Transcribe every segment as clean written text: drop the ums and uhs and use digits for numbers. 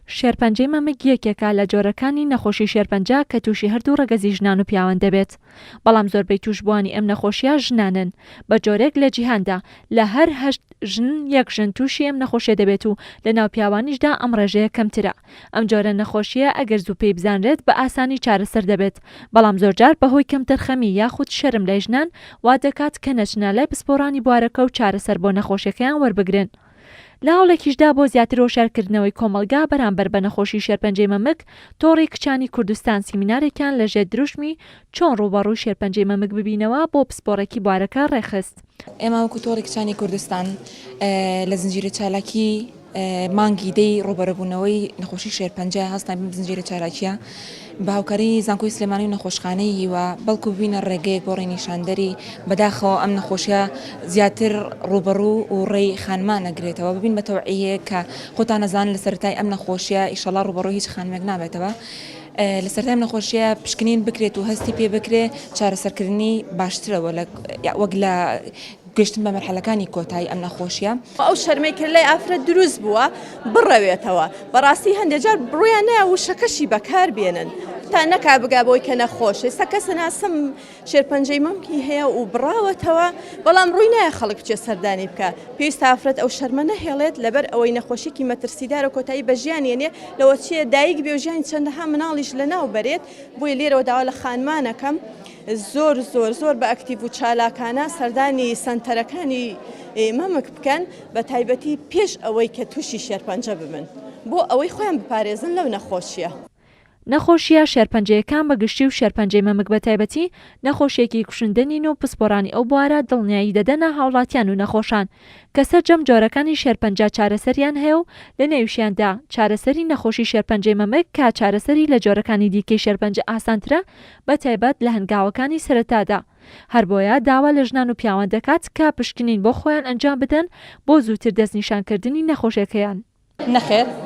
شێرپەنجەی مەمک یەکێکە لە جۆرەکانی نەخۆشی شێرپەنجە کە تووشی هەردوو ڕەگەزی ژنان و پیاوان دەبێت. بەڵام زۆربەی تووشبووانی ئەم نەخۆشیە ژنانن. بە جۆرێک لە جیهاندا لە هەر 8 ژن یەک ژن تووشی ئەم نەخۆشیە دەبێت و لە ناو پیاوانیشدا ئەم ڕێژەیە کەمترە. ئەم جۆرە نەخۆشیە ئەگەر زوو پێی بزانرێت بە ئاسانی چارەسەر دەبێت. بەڵام زۆرجار بەهۆی کەمتەرخەمی یاخود شەرم لای ژنان وا دەکات کە نەچنە لای پسپۆڕانی بوارەکە و چارەسەر بۆ نەخۆشیەکەیان وەربگرن. لە هەوڵێکیشدا بۆ زیاتر هۆشیارکردنەوەی کۆمەلگا بەرامبەر بە نەخۆشی شێرپەنجەی مەمک، تۆڕی کچانی کوردستان سیمینارێکیان لەژێر دروشمی چۆن ڕوبەڕووی شێرپەنجەی مەمک ببینەوە بۆ پسپۆڕێکی بوارەکە ڕێخست. ئێمە وەکو تۆڕی کچانی کوردستان لە زنجیرە چالاکی مانگی دەی ڕوبەرەبوونەوەی نەخۆشی شێرپەنجە هەستان زنجیرە چالاکیە بە هاوکاری زانکۆی سلێمانی و نەخۆشخانەی هیوە بەڵکو ببینە ڕێگەیەک بۆ ڕێنیشاندەری بەداخەوە ئەم نەخۆشیە زیاتر ڕوبەڕوو و ڕێی خانمان نەگرێتەوە ببین بە تەوعیەیە کە خۆتان نەزان لە سەرەتای ئەم نەخۆشیە ئیشەڵا ڕوبەڕووی هیچ خانمێک نابێتەوە. لە سەرەتای ئەم نەخۆشیە پشکنین بکرێت و هەستی پێ بکرێ چارەسەرکردنی باشترەوە وەک لە گەشتن بە مەرحەلەکانی کۆتایی ئەم نەخۆشیە. ئەو شەرمەی کرد لای ئافرەت دروست بووە بڕەوێتەوە. بەڕاستی هەندێک جار بڕویان نایە وشەکەشی بەکار بێنن تا نەکا بگا بۆی کە نەخۆش. ئێستا کەسە ناسم شێرپەنجەی مەمکی هەیە و بڕاوەتەوە بەڵام ڕووی نایە خەڵک بچێ سەردانی بکە. پێویستە ئافرەت ئەو شەرمە نەهێڵێت لەبەر ئەوەی نەخۆشیێکی مەترسیدارە کۆتایی بە ژیانێنێ لەوە چیە دایک بێ و ژیانی چەندەها مناڵیش لەناو بەرێت. بۆیە لێرەوە داوا لە خانمانەکەم زۆر بە ئەکتیڤ و چالاکانە سەردانی سەنتەرەکانی مەمک بکەن بە تایبەتی پێش ئەوەی کە تووشی شێرپەنجە ببن بۆ ئەوەی خۆیان بپارێزن لەو نەخۆشیە. نەخۆشیە شێرپەنجەیەکان بەگشتی و شێرپەنجەی مەمک بە تایبەتی نەخۆشیێکی کوشندە نین و پسپۆڕانی ئەو بوارە دڵنیایی دەدەنە هاوڵاتیان و نەخۆشان کە سەرجەم جۆرەکانی شێرپەنجە چارەسەریان هەیە و لە نێویشیاندا چارەسەری نەخۆشی شێرپەنجەی مەمک کە چارەسەری لە جۆرەکانی دیکەی شێرپەنجە ئاسانترە بە تایبەت لە هەنگاوەکانی سەرەتادا. هەر بۆیە داوا لە ژنان و پیاوان دەکات کە پشکنین بۆ خۆیان ئەنجام بدەن بۆ زووتر دەستنیشانکردنی نەخۆشیەکەیان.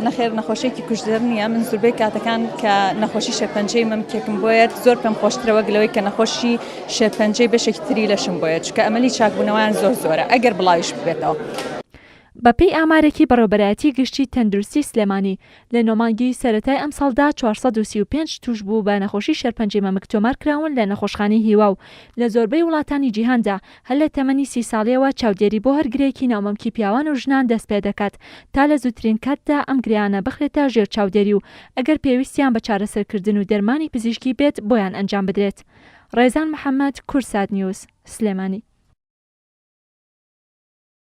نەخێر نەخۆشیێکی کوژدەر نییە. من زۆربەی کاتەکان کە نەخۆشی شێرپەنجەی مەمکێکم بۆیەت زۆر پێم خۆشترەوە گلەوەی کە نەخۆشی شێرپەنجەی بەشێکی تری لەشم بۆیە چکە ئەمەلی چاکبوونەوەیان زۆرە ئەگەر بڵاویش ببێتەوە. بەپێی ئامارێکی بەڕێوەبەرایەتی گشتی تەندروستی سلێمانی لە نۆمانگی سەرەتای ئەم ساڵدا 435 توش بوو بە نەخۆشی شێرپەنجەی مەمک تۆمار کراون لە نەخۆشخانەی هیوا و لە زۆربەی وڵاتانی جیهاندا هەر لە تەمەنی 30 ساڵیەوە چاودێری بۆ هەرگرەیەکی ناومەمکی پیاوان و ژنان دەست پێ دەکات تا لە زووترین کاتدا ئەم گریانە بخرێتە ژێر چاودێری و ئەگەر پێویستیان بە چارەسەرکردن و دەرمانی پزیشکی بێت بۆیان ئەنجام بدرێت. ڕێزان محەممەد، کورسات نیوز، سلێمانی.